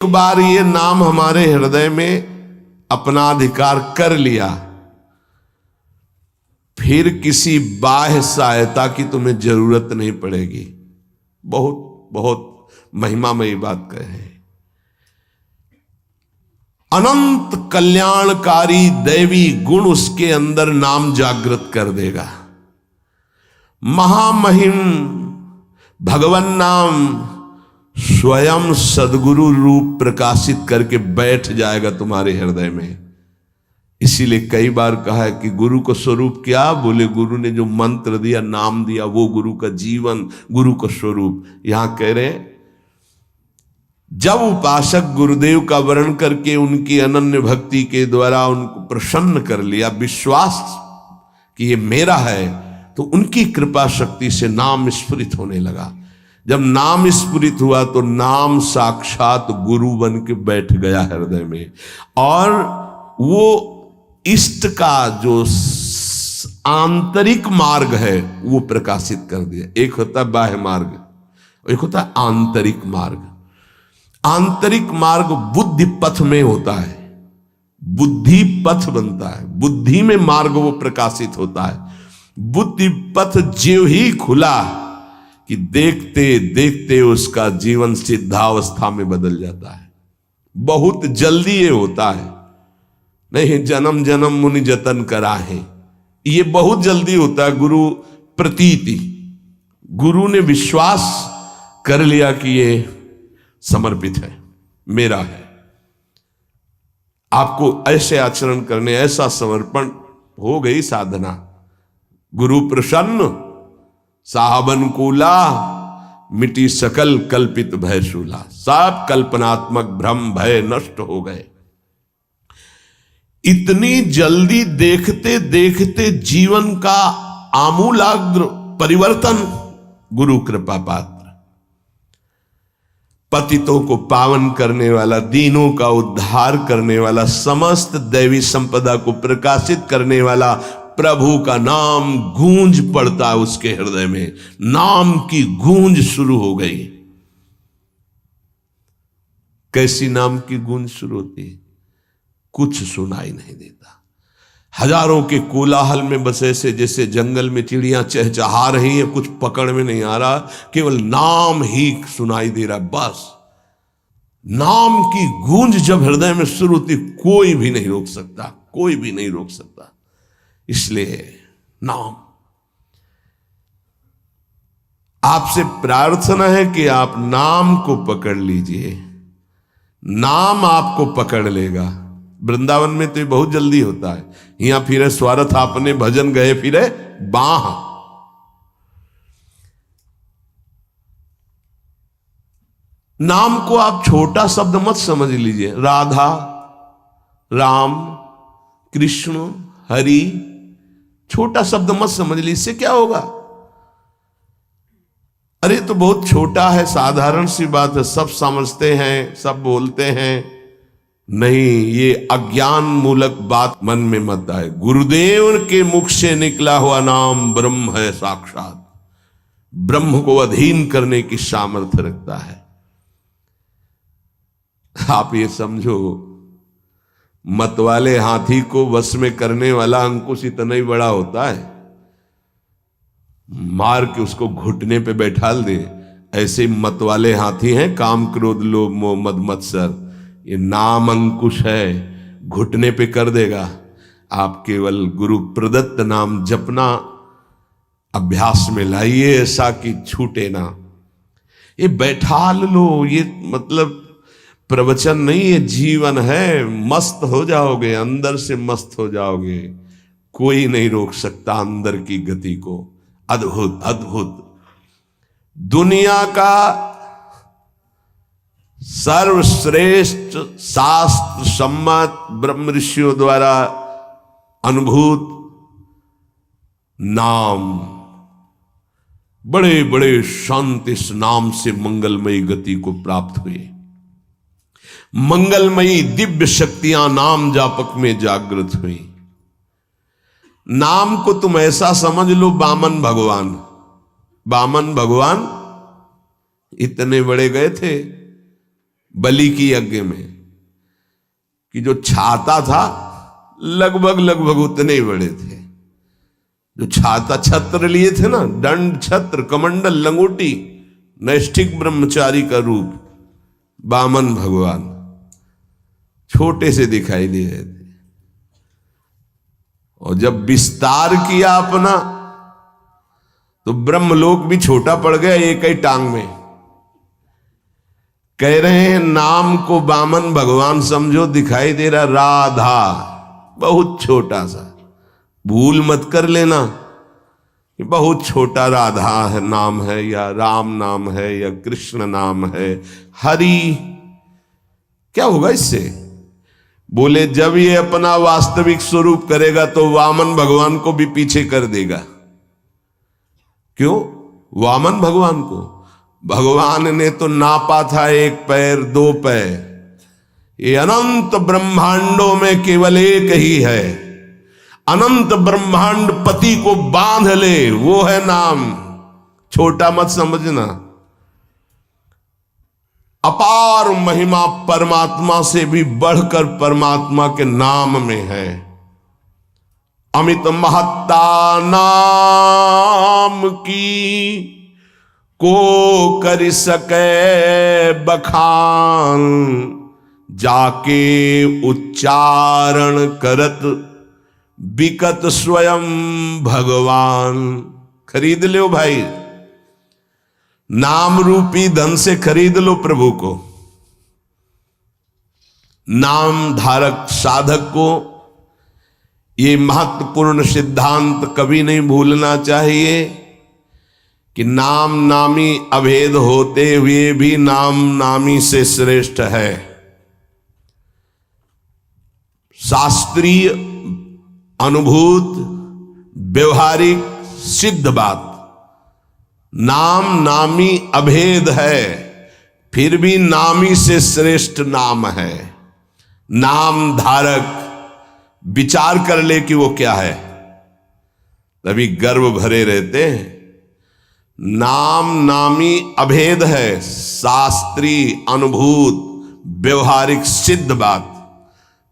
एक बार ये नाम हमारे हृदय में अपना अधिकार कर लिया, फिर किसी बाह्य सहायता की तुम्हें जरूरत नहीं पड़ेगी। बहुत बहुत महिमामयी बात कहे। अनंत कल्याणकारी दैवी गुण उसके अंदर नाम जागृत कर देगा। महामहिम भगवान नाम स्वयं सदगुरु रूप प्रकाशित करके बैठ जाएगा तुम्हारे हृदय में। इसीलिए कई बार कहा है कि गुरु को स्वरूप क्या? बोले गुरु ने जो मंत्र दिया, नाम दिया, वो गुरु का जीवन, गुरु का स्वरूप। यहां कह रहे जब उपासक गुरुदेव का वर्ण करके उनकी अनन्य भक्ति के द्वारा उनको प्रसन्न कर लिया, विश्वास कि ये मेरा है, तो उनकी कृपा शक्ति से नाम स्फुरित होने लगा। जब नाम स्फुरित हुआ तो नाम साक्षात गुरु बन के बैठ गया हृदय में, और वो इष्ट का जो आंतरिक मार्ग है वो प्रकाशित कर दिया। एक होता है बाह्य मार्ग, एक होता है आंतरिक मार्ग। आंतरिक मार्ग बुद्धि पथ में होता है, बुद्धि पथ बनता है, बुद्धि में मार्ग वो प्रकाशित होता है। बुद्धि पथ ज्यों ही खुला कि देखते देखते उसका जीवन सिद्धावस्था में बदल जाता है। बहुत जल्दी ये होता है, नहीं जन्म जन्म मुनि जतन करा है, ये बहुत जल्दी होता है। गुरु प्रतीति, गुरु ने विश्वास कर लिया कि ये समर्पित है, मेरा है। आपको ऐसे आचरण करने, ऐसा समर्पण, हो गई साधना। गुरु प्रसन्न, साहबन कूला, मिटी सकल कल्पित भय शूला। सब कल्पनात्मक भ्रम भय नष्ट हो गए। इतनी जल्दी देखते देखते जीवन का आमूलाग्र परिवर्तन। गुरु कृपा पात्र, पतितों को पावन करने वाला, दीनों का उद्धार करने वाला, समस्त दैवी संपदा को प्रकाशित करने वाला प्रभु का नाम गूंज पड़ता है उसके हृदय में। नाम की गूंज शुरू हो गई। कैसी नाम की गूंज शुरू होती है? कुछ सुनाई नहीं देता। हजारों के कोलाहल में बस ऐसे जैसे जंगल में चिड़ियां चहचहा रही हैं, कुछ पकड़ में नहीं आ रहा, केवल नाम ही सुनाई दे रहा। बस नाम की गूंज जब हृदय में शुरू होती, कोई भी नहीं रोक सकता, कोई भी नहीं रोक सकता। इसलिए नाम, आपसे प्रार्थना है कि आप नाम को पकड़ लीजिए, नाम आपको पकड़ लेगा। वृंदावन में तो ये बहुत जल्दी होता है। यहां फिरे स्वार्थ आपने भजन गए फिरे बाह। नाम को आप छोटा शब्द मत समझ लीजिए। राधा, राम, कृष्ण, हरि, छोटा शब्द मत समझ लीजिए। इससे क्या होगा? अरे तो बहुत छोटा है, साधारण सी बात है, सब समझते हैं, सब बोलते हैं। नहीं, ये अज्ञान मूलक बात मन में मत आए। गुरुदेव के मुख से निकला हुआ नाम ब्रह्म है साक्षात। ब्रह्म को अधीन करने की सामर्थ्य रखता है। आप ये समझो, मतवाले हाथी को वश में करने वाला अंकुश इतना ही बड़ा होता है, मार के उसको घुटने पे बैठाल दे। ऐसे मतवाले हाथी हैं काम, क्रोध, लोभ, मोह, मद, मत्सर। ये नाम अंकुश है, घुटने पे कर देगा। आप केवल गुरु प्रदत्त नाम जपना अभ्यास में लाइए, ऐसा कि छूटे ना। ये बैठाल लो, ये मतलब प्रवचन नहीं, ये जीवन है। मस्त हो जाओगे, अंदर से मस्त हो जाओगे। कोई नहीं रोक सकता अंदर की गति को। अद्भुत अद्भुत। दुनिया का सर्वश्रेष्ठ शास्त्र सम्मत ब्रह्म ऋषियों द्वारा अनुभूत नाम, बड़े बड़े संत इस नाम से मंगलमयी गति को प्राप्त हुए। मंगलमयी दिव्य शक्तियां नाम जापक में जागृत हुई। नाम को तुम ऐसा समझ लो, वामन भगवान, वामन भगवान इतने बड़े गए थे बलि की यज्ञ में, कि जो छाता था लगभग लगभग उतने ही बड़े थे। जो छाता छत्र लिए थे ना, दंड छत्र कमंडल लंगोटी, नैष्ठिक ब्रह्मचारी का रूप, वामन भगवान छोटे से दिखाई दे रहे थे। और जब विस्तार किया अपना तो ब्रह्मलोक भी छोटा पड़ गया एक ही टांग में। कह रहे हैं नाम को वामन भगवान समझो, दिखाई दे रहा राधा, बहुत छोटा सा, भूल मत कर लेना कि बहुत छोटा राधा है नाम है, या राम नाम है, या कृष्ण नाम है, हरि। क्या होगा इससे? बोले जब ये अपना वास्तविक स्वरूप करेगा तो वामन भगवान को भी पीछे कर देगा। क्यों? वामन भगवान को भगवान ने तो नापा था एक पैर दो पैर, ये अनंत ब्रह्मांडों में केवल एक ही है। अनंत ब्रह्मांड पति को बांध ले, वो है नाम। छोटा मत समझना। अपार महिमा परमात्मा से भी बढ़कर परमात्मा के नाम में है। अमित महत्ता नाम की को कर सके बखान, जाके उच्चारण करत बिकत स्वयं भगवान। खरीद लो भाई, नाम रूपी धन से खरीद लो प्रभु को। नाम धारक साधक को ये महत्वपूर्ण सिद्धांत कभी नहीं भूलना चाहिए कि नाम नामी अभेद होते हुए भी नाम नामी से श्रेष्ठ है। शास्त्रीय अनुभूत व्यवहारिक सिद्ध बात, नाम नामी अभेद है, फिर भी नामी से श्रेष्ठ नाम है। नाम धारक विचार कर ले कि वो क्या है, तभी गर्व भरे रहते हैं। नाम नामी अभेद है, शास्त्रीय अनुभूत व्यवहारिक सिद्ध बात,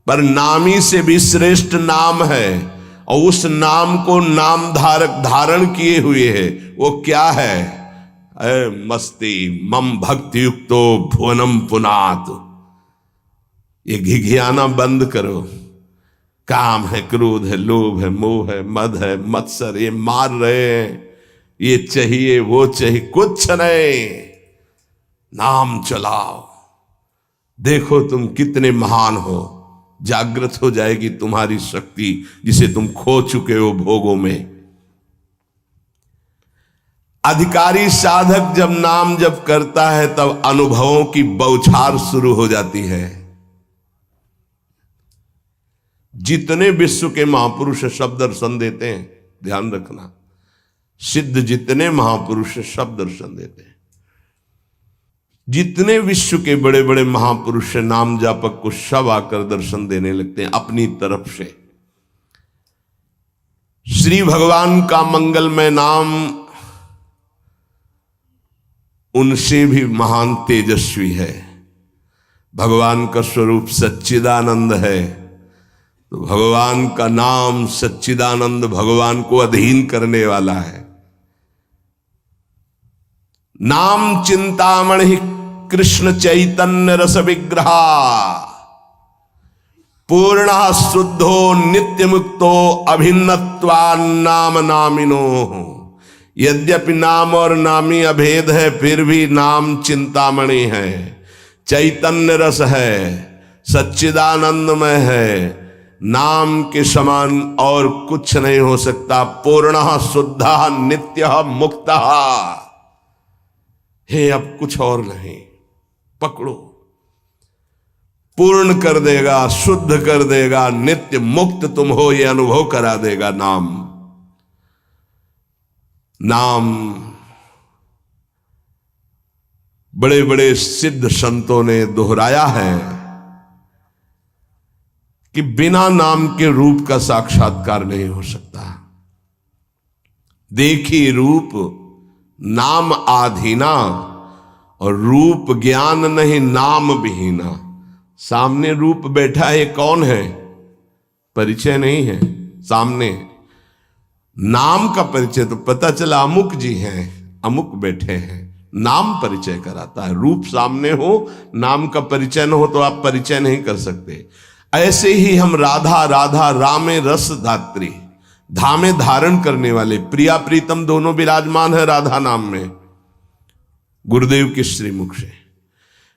पर नामी से भी श्रेष्ठ नाम है। और उस नाम को नाम धारक धारण किए हुए है, वो क्या है? मस्ती मम भक्ति युक्तो भुवनम पुनात। ये घिघियाना बंद करो। काम है, क्रोध है, लोभ है, मोह है, मद है, मत्सर, ये मार रहे हैं, ये चाहिए वो चाहिए, कुछ नहीं। नाम चलाओ, देखो तुम कितने महान हो। जागृत हो जाएगी तुम्हारी शक्ति जिसे तुम खो चुके हो भोगों में। अधिकारी साधक जब नाम जप करता है तब अनुभवों की बौछार शुरू हो जाती है। जितने विश्व के महापुरुष सब दर्शन देते हैं, ध्यान रखना, सिद्ध जितने महापुरुष सब दर्शन देते हैं। जितने विश्व के बड़े बड़े महापुरुष नाम जापक को सब आकर दर्शन देने लगते हैं अपनी तरफ से। श्री भगवान का मंगलमय नाम उनसे भी महान तेजस्वी है। भगवान का स्वरूप सच्चिदानंद है, तो भगवान का नाम सच्चिदानंद भगवान को अधीन करने वाला है। नाम चिंतामणि कृष्ण चैतन्य रस विग्रहा, पूर्ण शुद्धो नित्य मुक्तो अभिन्नत्वा नाम नामिनो। यद्यपि नाम और नामी अभेद है, फिर भी नाम चिंतामणि है, चैतन्य रस है, सच्चिदानंदमय है। नाम के समान और कुछ नहीं हो सकता। पूर्ण शुद्ध नित्य मुक्त है, अब कुछ और नहीं। पकड़ो, पूर्ण कर देगा, शुद्ध कर देगा, नित्य मुक्त तुम हो ये अनुभव करा देगा नाम। नाम बड़े बड़े सिद्ध संतों ने दोहराया है कि बिना नाम के रूप का साक्षात्कार नहीं हो सकता। देखी रूप नाम आधीना, और रूप ज्ञान नहीं नाम विहीना। सामने रूप बैठा है, कौन है? परिचय नहीं है सामने। नाम का परिचय तो पता चला अमुक जी हैं, अमुक बैठे हैं। नाम परिचय कराता है। रूप सामने हो, नाम का परिचय न हो तो आप परिचय नहीं कर सकते। ऐसे ही हम राधा राधा रामे रस धात्री, धामे धारण करने वाले, प्रिया प्रीतम दोनों विराजमान है राधा नाम में, गुरुदेव के श्रीमुख से।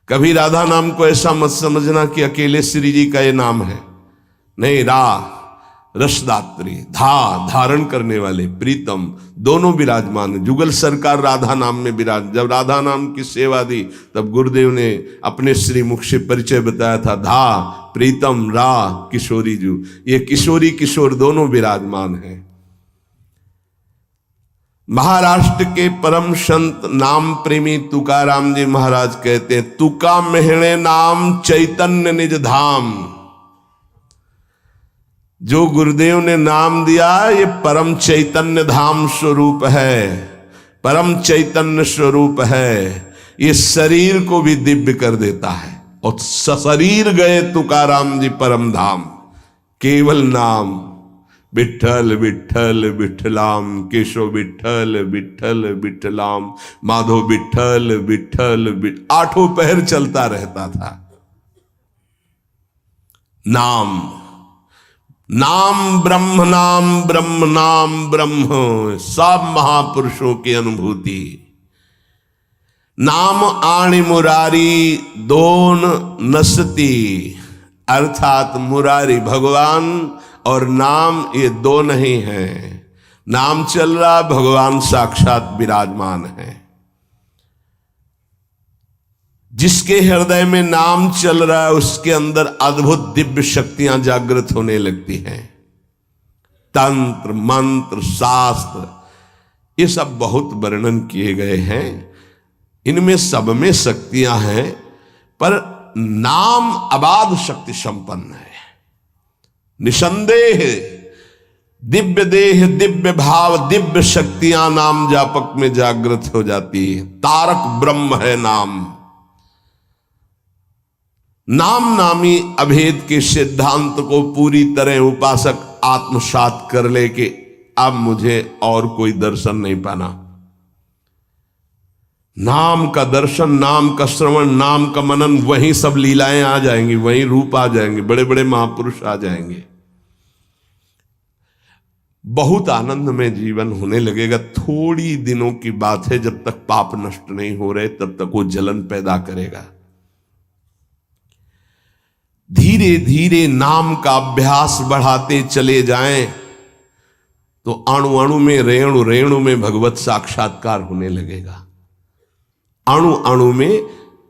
कभी राधा नाम को ऐसा मत समझना कि अकेले श्री जी का ये नाम है, नहीं। रसदात्री, धारण करने वाले, प्रीतम दोनों विराजमान। जुगल सरकार राधा नाम में विराज। जब राधा नाम की सेवा दी तब गुरुदेव ने अपने श्रीमुख से परिचय बताया था, प्रीतम किशोरी जू। ये किशोरी किशोर दोनों विराजमान हैं। महाराष्ट्र के परम संत नाम प्रेमी तुकाराम जी महाराज कहते हैं, तुका मेहणे नाम चैतन्य निज धाम। जो गुरुदेव ने नाम दिया ये परम चैतन्य धाम स्वरूप है, परम चैतन्य स्वरूप है। ये शरीर को भी दिव्य कर देता है। और सशरीर गए तुकाराम जी परम धाम, केवल नाम विठ्ठल विठ्ठल विठ्ठलाम, केशव विठ्ठल विठ्ठल विठ्ठलाम, माधव विठ्ठल विठ्ठल। आठों पहर चलता रहता था। नाम ब्रह्म, नाम ब्रह्म, नाम ब्रह्म। सब महापुरुषों की अनुभूति। नाम आणि मुरारी दोन नसती, अर्थात मुरारी भगवान और नाम ये दो नहीं है। नाम चल रहा, भगवान साक्षात विराजमान है। जिसके हृदय में नाम चल रहा है उसके अंदर अद्भुत दिव्य शक्तियां जागृत होने लगती हैं। तंत्र मंत्र शास्त्र ये सब बहुत वर्णन किए गए हैं। इनमें सब में शक्तियां हैं, पर नाम अबाध शक्ति संपन्न है। निसंदेह दिव्य देह, दिव्य भाव, दिव्य शक्तियां नाम जापक में जागृत हो जाती है। तारक ब्रह्म है नाम। नाम नामी अभेद के सिद्धांत को पूरी तरह उपासक आत्मसात कर ले कि अब मुझे और कोई दर्शन नहीं पाना। नाम का दर्शन, नाम का श्रवण, नाम का मनन, वहीं सब लीलाएं आ जाएंगी, वहीं रूप आ जाएंगे, बड़े बड़े महापुरुष आ जाएंगे। बहुत आनंद में जीवन होने लगेगा। थोड़ी दिनों की बात है, जब तक पाप नष्ट नहीं हो रहे तब तक वो जलन पैदा करेगा। धीरे धीरे नाम का अभ्यास बढ़ाते चले जाएं तो अणु अणु में, रेणु रेणु में भगवत साक्षात्कार होने लगेगा। अणु अणु में,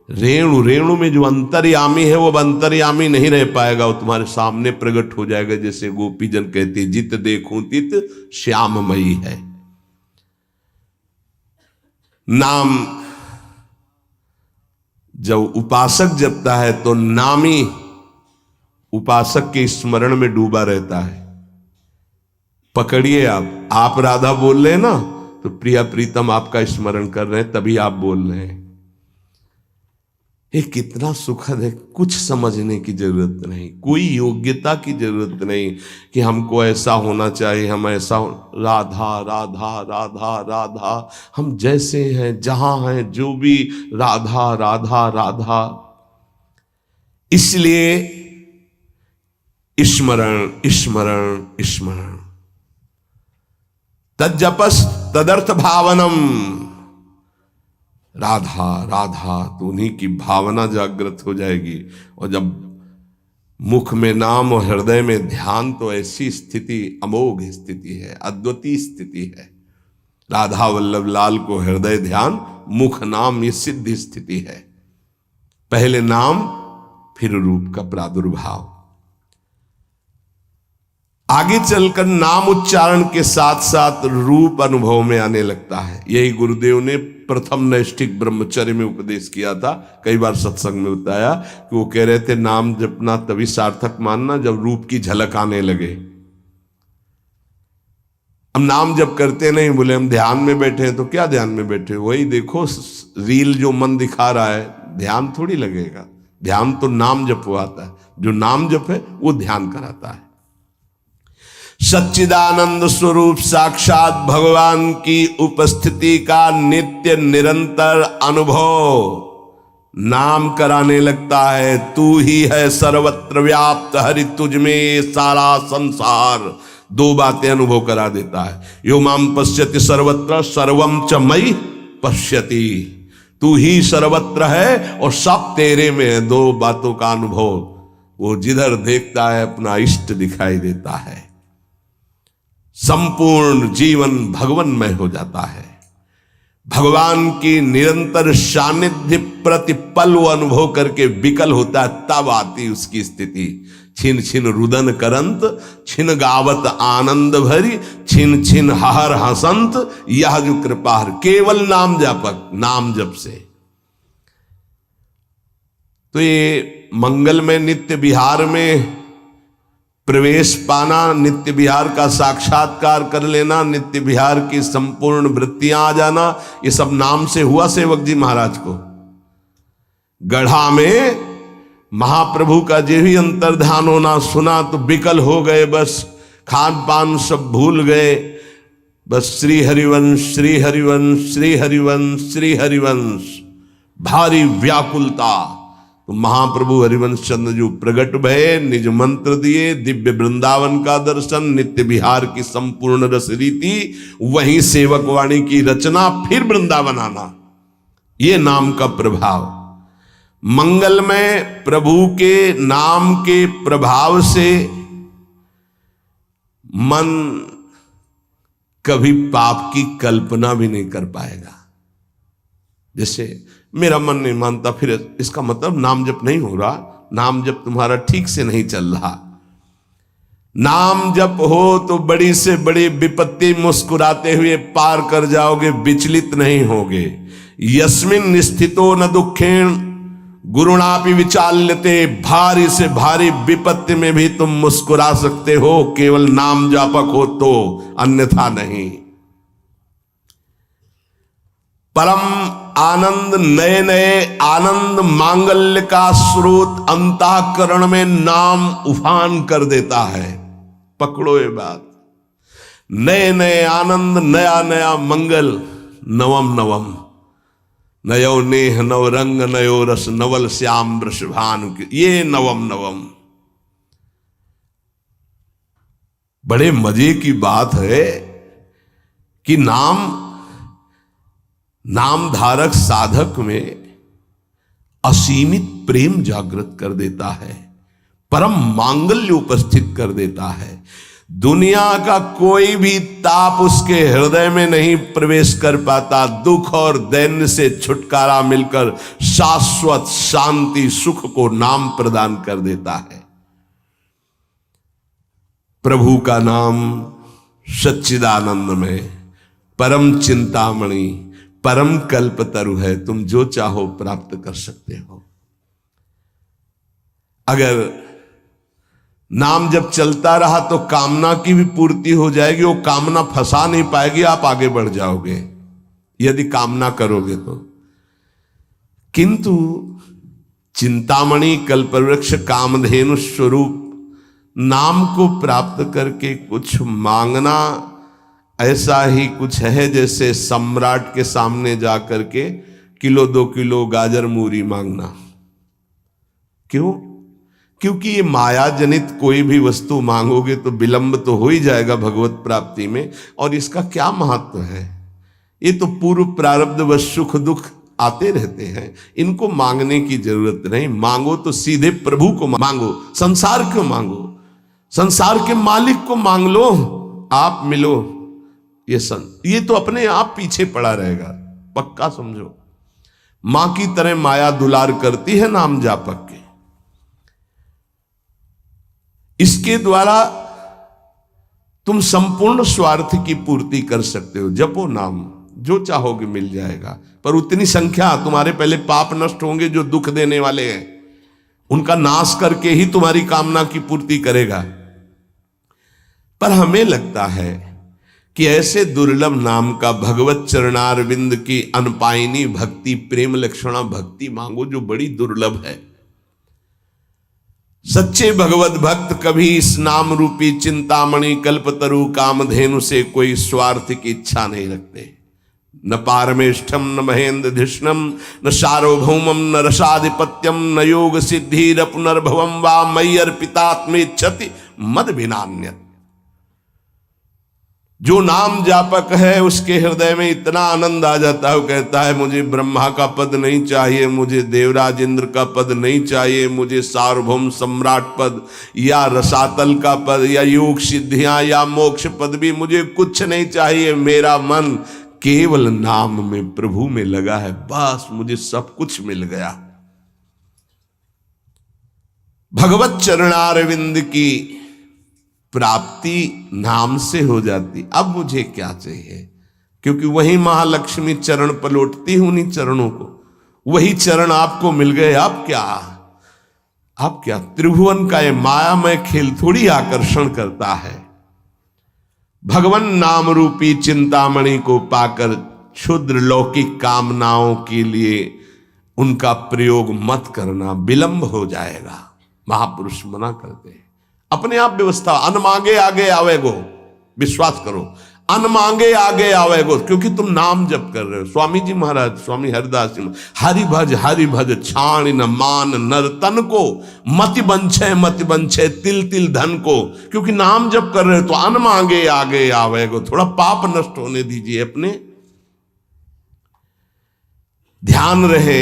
रेणु रेणु में जो अंतर्यामी है वो अंतर्यामी नहीं रह पाएगा, वो तुम्हारे सामने प्रकट हो जाएगा। जैसे गोपीजन कहते, जित देखूं तित श्याममयी है। नाम जब उपासक जपता है तो नामी उपासक के स्मरण में डूबा रहता है। पकड़िए, आप राधा बोल रहे हैं ना, तो प्रिया प्रीतम आपका स्मरण कर रहे हैं, तभी आप बोल रहे हैं। ये कितना सुखद है। कुछ समझने की जरूरत नहीं, कोई योग्यता की जरूरत नहीं कि हमको ऐसा होना चाहिए, हम ऐसा राधा राधा राधा राधा, हम जैसे हैं, जहां हैं, जो भी राधा राधा राधा। इसलिए स्मरण स्मरण स्मरण, तज्जपस तदर्थ भावनम। राधा राधा तो उन्हीं की भावना जागृत हो जाएगी। और जब मुख में नाम और हृदय में ध्यान, तो ऐसी स्थिति अमोघ स्थिति है, अद्वितीय स्थिति है। राधा वल्लभ लाल को हृदय ध्यान, मुख नाम, ये सिद्ध स्थिति है। पहले नाम, फिर रूप का प्रादुर्भाव। आगे चलकर नाम उच्चारण के साथ साथ रूप अनुभव में आने लगता है। यही गुरुदेव ने प्रथम नैष्ठिक ब्रह्मचर्य में उपदेश किया था। कई बार सत्संग में बताया कि वो कह रहे थे, नाम जपना तभी सार्थक मानना जब रूप की झलक आने लगे। अब नाम जब करते नहीं, बोले हम ध्यान में बैठे हैं, तो क्या ध्यान में बैठे, वही देखो रील जो मन दिखा रहा है, ध्यान थोड़ी लगेगा। ध्यान तो नाम जप आता है, जो नाम जप है वो ध्यान कराता है। सच्चिदानंद स्वरूप साक्षात भगवान की उपस्थिति का नित्य निरंतर अनुभव नाम कराने लगता है। तू ही है सर्वत्र व्याप्त, हरि तुझ में सारा संसार। दो बातें अनुभव करा देता है। यो माम पश्यति सर्वत्र सर्वम च मयि पश्यति। तू ही सर्वत्र है और सब तेरे में है। दो बातों का अनुभव, वो जिधर देखता है अपना इष्ट दिखाई देता है। संपूर्ण जीवन भगवन्मय हो जाता है। भगवान की निरंतर सानिध्य प्रतिपल वो अनुभव करके विकल होता है, तब आती उसकी स्थिति। छिन छिन रुदन करंत, छिन गावत आनंद भरी, छिन छिन हर हसंत, यह जो कृपाहर। केवल नाम जापक, नाम जप से। तो ये मंगल में नित्य विहार में प्रवेश पाना, नित्य विहार का साक्षात्कार कर लेना, नित्य विहार की संपूर्ण वृत्तियां आ जाना, ये सब नाम से हुआ सेवक जी महाराज को। गढ़ा में महाप्रभु का जो भी अंतर्ध्यान होना सुना तो विकल हो गए, बस खान पान सब भूल गए। बस श्री हरिवंश, श्री हरिवंश, श्री हरिवंश, श्री हरिवंश, भारी व्याकुलता। तो महाप्रभु हरिवंश चंद्र जो प्रगट भये, निज मंत्र दिए, दिव्य वृंदावन का दर्शन, नित्य विहार की संपूर्ण रस रीति, वहीं सेवक वाणी की रचना, फिर वृंदावन आना। ये नाम का प्रभाव। मंगल में प्रभु के नाम के प्रभाव से मन कभी पाप की कल्पना भी नहीं कर पाएगा। जैसे मेरा मन नहीं मानता, फिर इसका मतलब नाम जप नहीं हो रहा, नाम जप तुम्हारा ठीक से नहीं चल रहा। नाम जप हो तो बड़ी से बड़ी विपत्ति मुस्कुराते हुए पार कर जाओगे, विचलित नहीं होगे। यस्मिन स्थितो न दुखेण गुरुणापि विचाल्यते। भारी से भारी विपत्ति में भी तुम मुस्कुरा सकते हो, केवल नाम जापक हो तो, अन्यथा नहीं। परम आनंद, नए नए आनंद मांगल्य का स्रोत अंतःकरण में नाम उफान कर देता है। पकड़ो ये बात। नए नए आनंद, नया नया मंगल, नवम नवम, नयो नेह नव रंग, नयो रस, नवल श्याम वृषभानु, ये नवम नवम। बड़े मजे की बात है कि नाम धारक साधक में असीमित प्रेम जागृत कर देता है, परम मांगल्य उपस्थित कर देता है। दुनिया का कोई भी ताप उसके हृदय में नहीं प्रवेश कर पाता। दुख और दैन्य से छुटकारा मिलकर शाश्वत शांति सुख को नाम प्रदान कर देता है। प्रभु का नाम सच्चिदानंद में परम चिंतामणि, परम कल्पतरु है। तुम जो चाहो प्राप्त कर सकते हो। अगर नाम जब चलता रहा तो कामना की भी पूर्ति हो जाएगी, वो कामना फंसा नहीं पाएगी, आप आगे बढ़ जाओगे यदि कामना करोगे तो। किंतु चिंतामणि, कल्पवृक्ष, कामधेनु स्वरूप नाम को प्राप्त करके कुछ मांगना ऐसा ही कुछ है जैसे सम्राट के सामने जाकर के किलो 2 किलो गाजर मूरी मांगना। क्यों? क्योंकि ये माया जनित कोई भी वस्तु मांगोगे तो विलंब तो हो ही जाएगा भगवत प्राप्ति में। और इसका क्या महत्व है? ये तो पूर्व प्रारब्ध व सुख दुख आते रहते हैं, इनको मांगने की जरूरत नहीं। मांगो तो सीधे प्रभु को मांगो, संसार क्यों मांगो? संसार के मालिक को मांग लो, आप मिलो। ये तो अपने आप पीछे पड़ा रहेगा, पक्का समझो। मां की तरह माया दुलार करती है नाम जापक के। इसके द्वारा तुम संपूर्ण स्वार्थ की पूर्ति कर सकते हो। जपो नाम, जो चाहोगे मिल जाएगा। पर उतनी संख्या तुम्हारे पहले पाप नष्ट होंगे जो दुख देने वाले हैं, उनका नाश करके ही तुम्हारी कामना की पूर्ति करेगा। पर हमें लगता है कि ऐसे दुर्लभ नाम का भगवत चरणारविंद की अनपायनी भक्ति, प्रेम लक्षणा भक्ति मांगो जो बड़ी दुर्लभ है। सच्चे भगवत भक्त कभी इस नाम रूपी चिंतामणि कल्पतरु कामधेनु से कोई स्वार्थ की इच्छा नहीं रखते। न पारमेष्ठम न महेंद्र धिष्णम न सार्वभौमम न रसाधिपत्यम न योग सिद्धिर पुनर्भवम वा मयि अर्पितात्मेच्छति मद विनान्यत। जो नाम जापक है उसके हृदय में इतना आनंद आ जाता है, वो कहता है मुझे ब्रह्मा का पद नहीं चाहिए, मुझे देवराज इंद्र का पद नहीं चाहिए, मुझे सार्वभौम सम्राट पद या रसातल का पद या योग सिद्धियां या मोक्ष पद भी मुझे कुछ नहीं चाहिए। मेरा मन केवल नाम में प्रभु में लगा है, बस मुझे सब कुछ मिल गया। भगवत चरणारविंद की प्राप्ति नाम से हो जाती। अब मुझे क्या चाहिए, क्योंकि वही महालक्ष्मी चरण पलटती हूं उन्हीं चरणों को, वही चरण आपको मिल गए। अब क्या त्रिभुवन का ये मायामय खेल थोड़ी आकर्षण करता है। भगवान नाम रूपी चिंतामणि को पाकर क्षुद्र लौकिक कामनाओं के लिए उनका प्रयोग मत करना, विलंब हो जाएगा। महापुरुष मना करते हैं। अपने आप व्यवस्था, अन मांगे आगे आवेगो, विश्वास करो, अन मांगे आगे आवेगो, क्योंकि तुम नाम जप कर रहे हो। स्वामी जी महाराज, स्वामी हरिदास जी, हरि भज छाण न मान नर तन को, मति बंछे तिल तिल धन को। क्योंकि नाम जप कर रहे हो तो अन मांगे आगे आवेगो। थोड़ा पाप नष्ट होने दीजिए अपने। ध्यान रहे,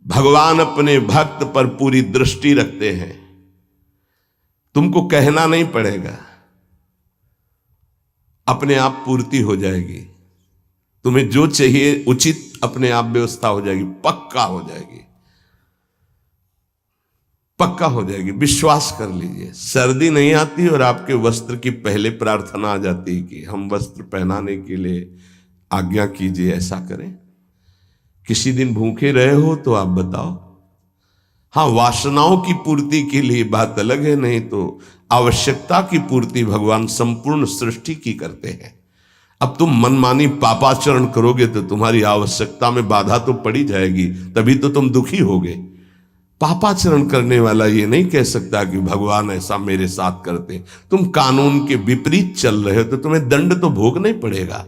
भगवान अपने भक्त पर पूरी दृष्टि रखते हैं। तुमको कहना नहीं पड़ेगा, अपने आप पूर्ति हो जाएगी। तुम्हें जो चाहिए उचित अपने आप व्यवस्था हो जाएगी, पक्का हो जाएगी, पक्का हो जाएगी। विश्वास कर लीजिए। सर्दी नहीं आती और आपके वस्त्र की पहले प्रार्थना आ जाती है कि हम वस्त्र पहनाने के लिए आज्ञा कीजिए, ऐसा करें। किसी दिन भूखे रहे हो तो आप बताओ। हाँ, वासनाओं की पूर्ति के लिए बात अलग है, नहीं तो आवश्यकता की पूर्ति भगवान संपूर्ण सृष्टि की करते हैं। अब तुम मनमानी पापाचरण करोगे तो तुम्हारी आवश्यकता में बाधा तो पड़ी जाएगी, तभी तो तुम दुखी होगे। पापाचरण करने वाला ये नहीं कह सकता कि भगवान ऐसा मेरे साथ करते। तुम कानून के विपरीत चल रहे हो तो तुम्हें दंड तो भोगना ही पड़ेगा।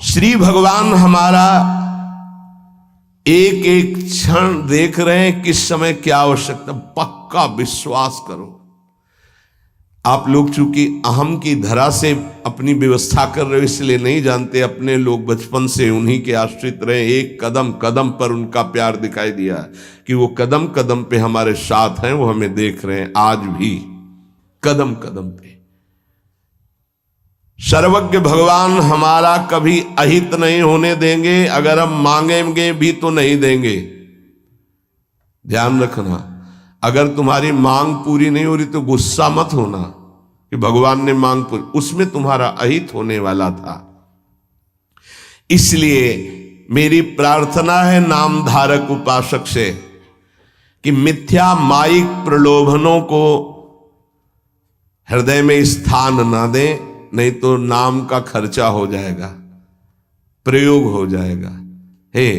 श्री भगवान हमारा एक एक क्षण देख रहे हैं, किस समय क्या आवश्यकता। पक्का विश्वास करो। आप लोग चूंकि अहम की धरा से अपनी व्यवस्था कर रहे हो इसलिए नहीं जानते। अपने लोग बचपन से उन्हीं के आश्रित रहे, एक कदम कदम पर उनका प्यार दिखाई दिया कि वो कदम कदम पे हमारे साथ हैं, वो हमें देख रहे हैं आज भी कदम कदम पे। सर्वज्ञ भगवान हमारा कभी अहित नहीं होने देंगे, अगर हम मांगेंगे भी तो नहीं देंगे। ध्यान रखना, अगर तुम्हारी मांग पूरी नहीं हो रही तो गुस्सा मत होना कि भगवान ने मांग पूरी, उसमें तुम्हारा अहित होने वाला था। इसलिए मेरी प्रार्थना है नाम धारक उपासक से कि मिथ्या माइक प्रलोभनों को हृदय में स्थान ना दें, नहीं तो नाम का खर्चा हो जाएगा, प्रयोग हो जाएगा। हे,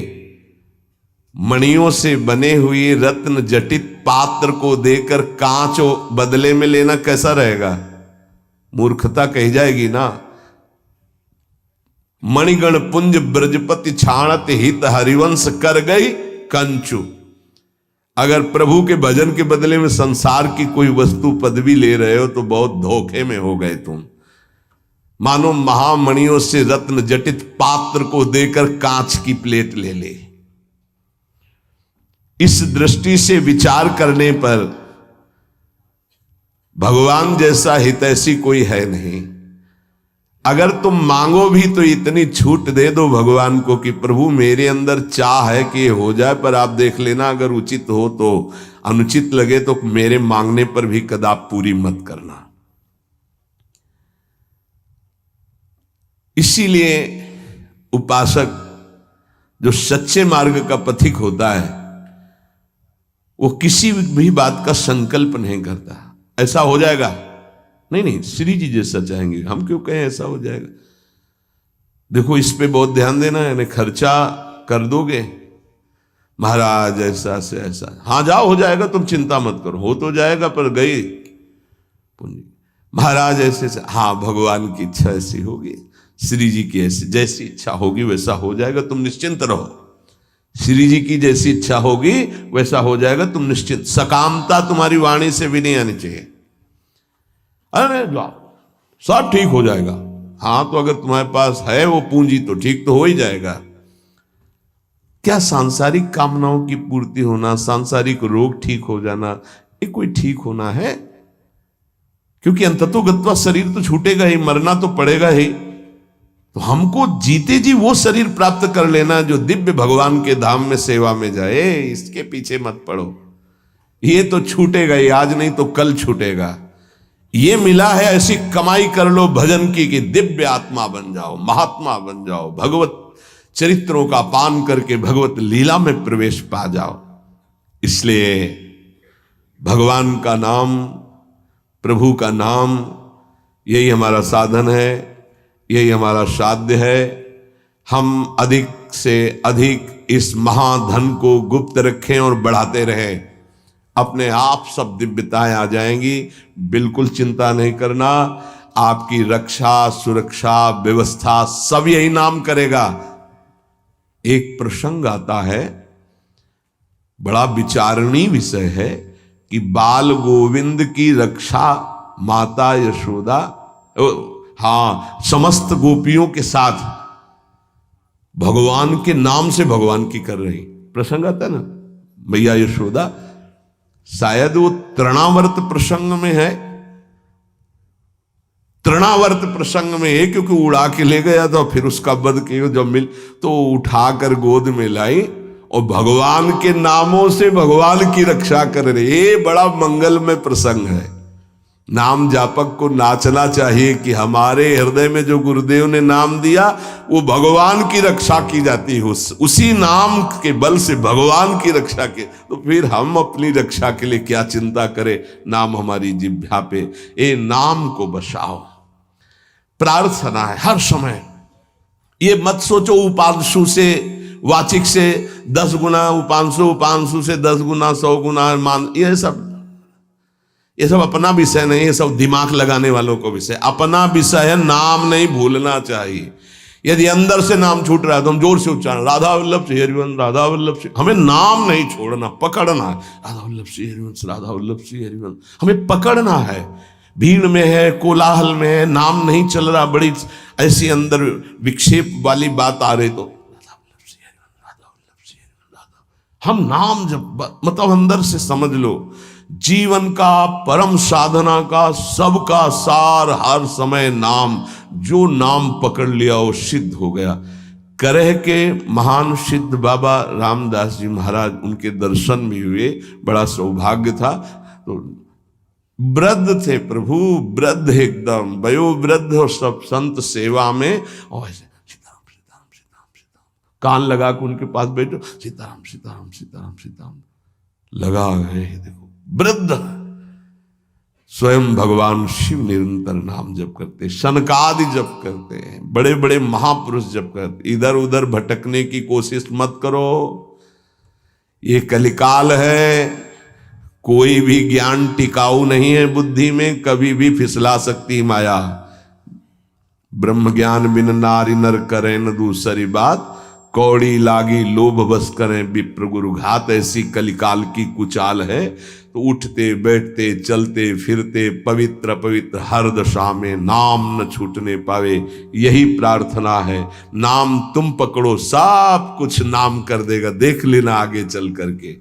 मणियों से बने हुए रत्न जटित पात्र को देकर कांच बदले में लेना कैसा रहेगा? मूर्खता कही जाएगी ना। मणिगण पुंज ब्रजपति छाणत हित हरिवंश कर गई कंचु। अगर प्रभु के भजन के बदले में संसार की कोई वस्तु पदवी ले रहे हो तो बहुत धोखे में हो गए तुम। मानो महामणियों से रत्न जटित पात्र को देकर कांच की प्लेट ले ले। इस दृष्टि से विचार करने पर भगवान जैसा हितैषी कोई है नहीं। अगर तुम मांगो भी तो इतनी छूट दे दो भगवान को कि प्रभु मेरे अंदर चाह है कि हो जाए, पर आप देख लेना अगर उचित हो तो, अनुचित लगे तो मेरे मांगने पर भी कदाप पूरी मत करना। इसीलिए उपासक जो सच्चे मार्ग का पथिक होता है वो किसी भी बात का संकल्प नहीं करता। ऐसा हो जाएगा, नहीं नहीं, श्री जी जैसा चाहेंगे, हम क्यों कहें ऐसा हो जाएगा। देखो इस पे बहुत ध्यान देना है, यानी खर्चा कर दोगे महाराज ऐसा से ऐसा, हाँ जाओ हो जाएगा, तुम चिंता मत करो, हो तो जाएगा, पर गई पूंजी। महाराज ऐसे से, हाँ भगवान की इच्छा ऐसी होगी, श्री जी की ऐसी जैसी इच्छा होगी वैसा हो जाएगा, तुम निश्चिंत रहो। श्री जी की जैसी इच्छा होगी वैसा हो जाएगा, तुम निश्चिंत, सकामता तुम्हारी वाणी से भी नहीं आनी चाहिए। अरे जाओ सब ठीक हो जाएगा। हाँ तो अगर तुम्हारे पास है वो पूंजी तो ठीक तो हो ही जाएगा। क्या सांसारिक कामनाओं की पूर्ति होना, सांसारिक रोग ठीक हो जाना, ये कोई ठीक होना है? क्योंकि अंततोगत्वा शरीर तो छूटेगा ही, मरना तो पड़ेगा ही। तो हमको जीते जी वो शरीर प्राप्त कर लेना जो दिव्य भगवान के धाम में सेवा में जाए, इसके पीछे मत पड़ो। ये तो छूटेगा ही, आज नहीं तो कल छूटेगा। ये मिला है, ऐसी कमाई कर लो भजन की कि दिव्य आत्मा बन जाओ, महात्मा बन जाओ, भगवत चरित्रों का पान करके भगवत लीला में प्रवेश पा जाओ। इसलिए भगवान का नाम, प्रभु का नाम, यही हमारा साधन है, यही हमारा साध्य है। हम अधिक से अधिक इस महाधन को गुप्त रखें और बढ़ाते रहें, अपने आप सब दिव्यताएं आ जाएंगी। बिल्कुल चिंता नहीं करना, आपकी रक्षा सुरक्षा व्यवस्था सब यही नाम करेगा। एक प्रसंग आता है, बड़ा विचारणीय विषय है कि बाल गोविंद की रक्षा माता यशोदा, हाँ समस्त गोपियों के साथ भगवान के नाम से भगवान की कर रही। प्रसंग आता है ना, मैया यशोदा, शायद वो तृणावर्त प्रसंग में है, तृणावर्त प्रसंग में है, क्योंकि उड़ा के ले गया था, फिर उसका वध किया, जब मिल तो उठाकर गोद में लाई और भगवान के नामों से भगवान की रक्षा कर रहे। ये बड़ा मंगलमय प्रसंग है। नाम जापक को नाचना चाहिए कि हमारे हृदय में जो गुरुदेव ने नाम दिया वो भगवान की रक्षा की जाती है, उसी नाम के बल से भगवान की रक्षा के। तो फिर हम अपनी रक्षा के लिए क्या चिंता करें, नाम हमारी जिह्वा पे, ये नाम को बसाओ। प्रार्थना है हर समय, ये मत सोचो उपांशु से वाचिक से 10 गुना, उपांशु उपांशु से 10 गुना 100 गुना मान, ये सब अपना विषय नहीं, ये सब दिमाग लगाने वालों को विषय। अपना विषय है नाम नहीं भूलना चाहिए। यदि अंदर से नाम छूट रहा है तो हम जोर से उच्चारण, राधा वल्लभ श्री हरिवंश, राधा वल्लभ श्री, हमें नाम नहीं छोड़ना, पकड़ना है। राधा वल्लभ श्री हरिवंश, राधा वल्लभ श्री हरिवंश, हमें पकड़ना है। भीड़ में है, कोलाहल में है, नाम नहीं चल रहा, बड़ी ऐसी अंदर विक्षेप वाली बात आ रही तो राधा वल्लभ श्री हरिवंश, राधा वल्लभ श्री हरिवंश, राधा। हम नाम जब मतलब अंदर से समझ लो, जीवन का परम साधना का सबका सार हर समय नाम। जो नाम पकड़ लिया वो सिद्ध हो गया। करह के महान सिद्ध बाबा रामदास जी महाराज, उनके दर्शन भी हुए, बड़ा सौभाग्य था। तो वृद्ध थे प्रभु, वृद्ध एकदम वयोवृद्ध, और सब संत सेवा में, और ऐसे सीताराम सीताराम सीताराम सीताराम, कान लगा के उनके पास बैठो, सीताराम सीताराम सीताराम सीताराम लगा गए। देखो वृद्ध, स्वयं भगवान शिव निरंतर नाम जप करते, शनकादि जप करते हैं, बड़े बड़े महापुरुष जप करते। इधर उधर भटकने की कोशिश मत करो, ये कलिकाल है। कोई भी ज्ञान टिकाऊ नहीं है बुद्धि में, कभी भी फिसला सकती माया। ब्रह्म ज्ञान बिन नारी नर करें न दूसरी बात, कौड़ी लागी लोभ बस करें विप्र गुरु घात। ऐसी कलिकाल की कुचाल है। तो उठते बैठते चलते फिरते पवित्र पवित्र हर दशा में नाम न छूटने पावे, यही प्रार्थना है। नाम तुम पकड़ो, सब कुछ नाम कर देगा, देख लेना आगे चल करके।